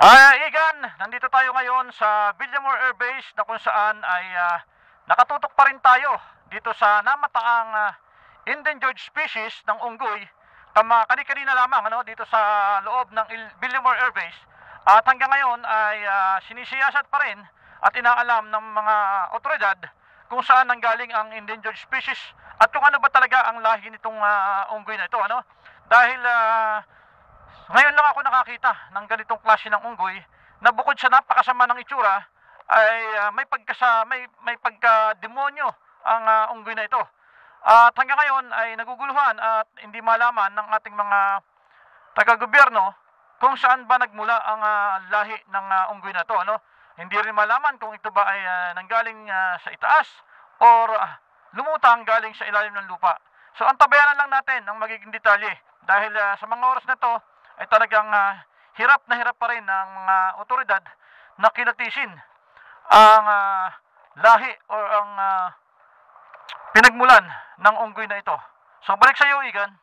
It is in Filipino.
Igan, nandito tayo ngayon sa Villamor Air Base na kung saan ay nakatutok pa rin tayo dito sa namataang endangered species ng unggoy. Kani-kanina lamang dito sa loob ng Villamor Air Base. At hanggang ngayon ay sinisiyasat pa rin at inaalam ng mga otoridad kung saan nanggaling ang endangered species at kung ano ba talaga ang lahi nitong unggoy na ito. Dahil ngayon lang ako nakakita ng ganitong klase ng unggoy na bukod sa napakasama ng itsura ay may pagka-demonyo ang unggoy na ito. At hanggang ngayon ay naguguluhan at hindi malaman ng ating mga taga-gobyerno kung saan ba nagmula ang lahi ng unggoy na ito. Hindi rin malaman kung ito ba ay nanggaling sa itaas or lumutang galing sa ilalim ng lupa. So antabayanan lang natin ang magiging detalye dahil sa mga oras na ito ay talagang hirap na hirap pa rin ng mga otoridad na kilatisin ang lahi o ang pinagmulan ng unggoy na ito. So balik sa iyo, Igan.